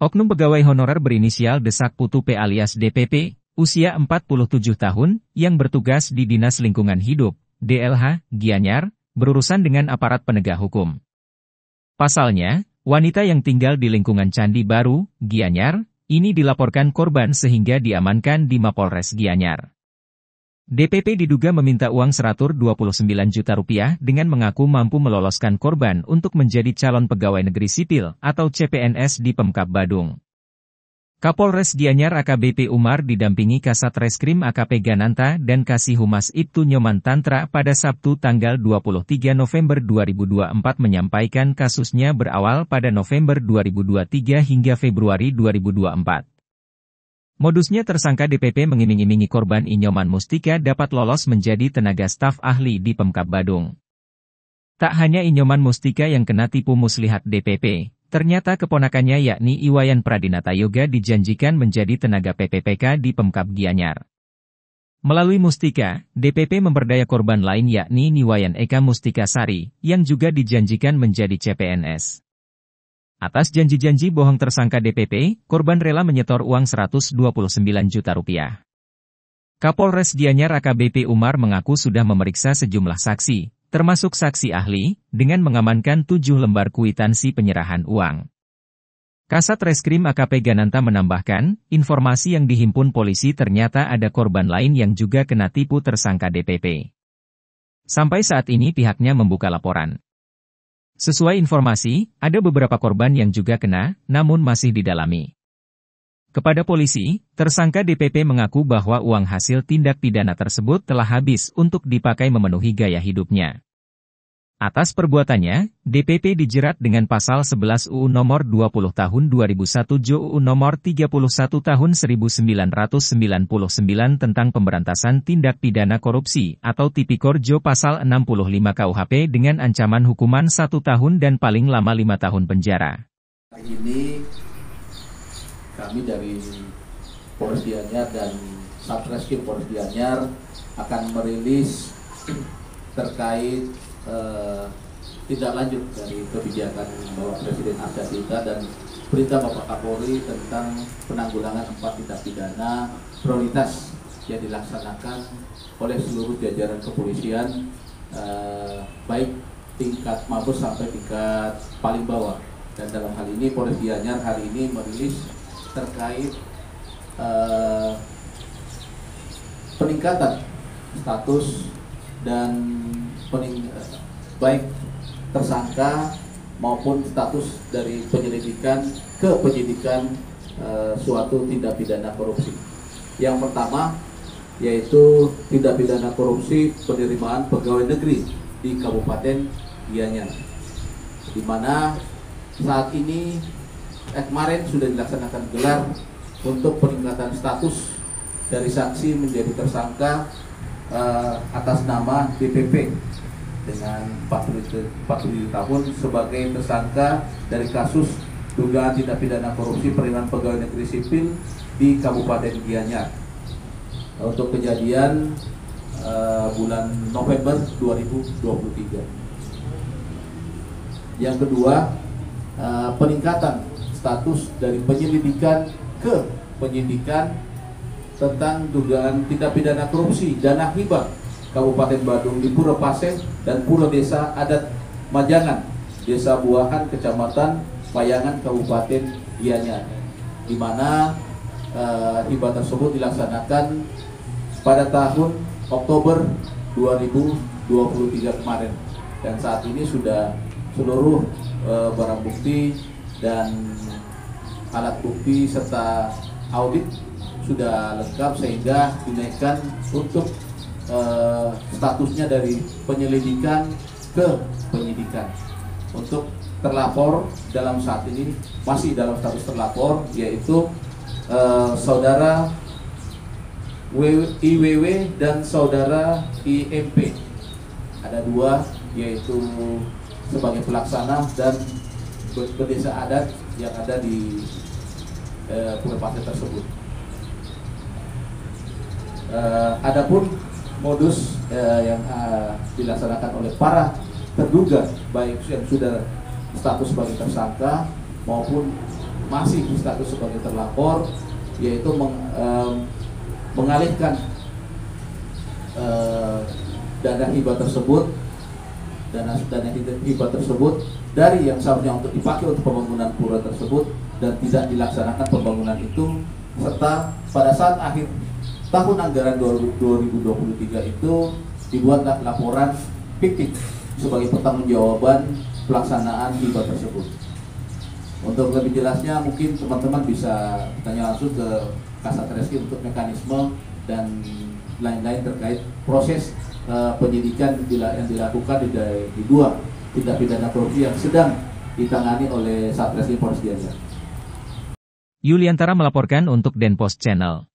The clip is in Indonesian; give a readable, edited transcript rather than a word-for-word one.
Oknum pegawai honorer berinisial Desak Putu P alias DPP, usia 47 tahun, yang bertugas di Dinas Lingkungan Hidup, DLH, Gianyar, berurusan dengan aparat penegak hukum. Pasalnya, wanita yang tinggal di lingkungan Candi Baru, Gianyar, ini dilaporkan korban sehingga diamankan di Mapolres Gianyar. DPP diduga meminta uang Rp129 juta dengan mengaku mampu meloloskan korban untuk menjadi calon pegawai negeri sipil atau CPNS di Pemkab Badung. Kapolres Gianyar AKBP Umar didampingi Kasat Reskrim AKP Gananta dan Kasih Humas Ibtu Nyoman Tantra pada Sabtu tanggal 23 November 2024 menyampaikan kasusnya berawal pada November 2023 hingga Februari 2024. Modusnya tersangka DPP mengiming-imingi korban Inyoman Mustika dapat lolos menjadi tenaga staf ahli di Pemkab Badung. Tak hanya Inyoman Mustika yang kena tipu muslihat DPP, ternyata keponakannya yakni Iwayan Pradinata Yoga dijanjikan menjadi tenaga PPPK di Pemkab Gianyar. Melalui Mustika, DPP memperdaya korban lain yakni Niwayan Eka Mustika Sari, yang juga dijanjikan menjadi CPNS. Atas janji-janji bohong tersangka DPP, korban rela menyetor uang Rp129 juta. Kapolres Gianyar AKBP Umar mengaku sudah memeriksa sejumlah saksi, termasuk saksi ahli, dengan mengamankan 7 lembar kwitansi penyerahan uang. Kasat Reskrim AKP Gananta menambahkan, informasi yang dihimpun polisi ternyata ada korban lain yang juga kena tipu tersangka DPP. Sampai saat ini pihaknya membuka laporan. Sesuai informasi, ada beberapa korban yang juga kena, namun masih didalami. Kepada polisi, tersangka DPP mengaku bahwa uang hasil tindak pidana tersebut telah habis untuk dipakai memenuhi gaya hidupnya. Atas perbuatannya, DPP dijerat dengan pasal 11 UU nomor 20 tahun 2001 JUU nomor 31 tahun 1999 tentang pemberantasan tindak pidana korupsi atau Tipikor Jo pasal 65 KUHP dengan ancaman hukuman 1 tahun dan paling lama 5 tahun penjara. Hari ini kami dari Polres Gianyar dan Satreskrim Polres Gianyar akan merilis terkait tindak lanjut dari kebijakan Bapak Presiden Arsyad dan perintah Bapak Kapolri tentang penanggulangan 4 tindak pidana prioritas yang dilaksanakan oleh seluruh jajaran kepolisian, baik tingkat Mabes sampai tingkat paling bawah. Dan dalam hal ini Polres Gianyar hari ini merilis terkait peningkatan status dan baik tersangka maupun status dari penyelidikan ke penyidikan suatu tindak pidana korupsi. Yang pertama yaitu tindak pidana korupsi penerimaan pegawai negeri di Kabupaten Gianyar, di mana saat ini kemarin sudah dilaksanakan gelar untuk peningkatan status dari saksi menjadi tersangka atas nama DPP dengan 47 tahun sebagai tersangka dari kasus dugaan tindak pidana korupsi penerimaan pegawai negeri sipil di Kabupaten Gianyar untuk kejadian bulan November 2023. Yang kedua, peningkatan status dari penyelidikan ke penyidikan tentang dugaan tindak pidana korupsi dana hibah Kabupaten Badung di Pura Paseh dan Pura Desa Adat Majangan, Desa Buahan, Kecamatan Payangan, Kabupaten Gianyar, di mana hibah tersebut dilaksanakan pada tahun Oktober 2023 kemarin, dan saat ini sudah seluruh barang bukti dan alat bukti serta audit sudah lengkap sehingga dinaikkan untuk statusnya dari penyelidikan ke penyidikan. Untuk terlapor dalam saat ini masih dalam status terlapor, yaitu saudara IWW dan saudara IMP. Ada 2, yaitu sebagai pelaksana dan berdesa adat yang ada di Pura Paseh tersebut. Adapun modus yang dilaksanakan oleh para terduga, baik yang sudah status sebagai tersangka maupun masih status sebagai terlapor, yaitu mengalihkan dana hibah tersebut dari yang seharusnya untuk dipakai untuk pembangunan pura tersebut dan tidak dilaksanakan pembangunan itu, serta pada saat akhir tahun anggaran 2023 itu dibuatlah laporan fiktif sebagai pertanggungjawaban pelaksanaan hibah tersebut. Untuk lebih jelasnya mungkin teman-teman bisa tanya langsung ke Kasat Reskrim untuk mekanisme dan lain-lain terkait proses penyidikan yang dilakukan di dua tindak pidana korupsi yang sedang ditangani oleh Satreskrim Polres Gianyar. Yuliantara melaporkan untuk Denpos Channel.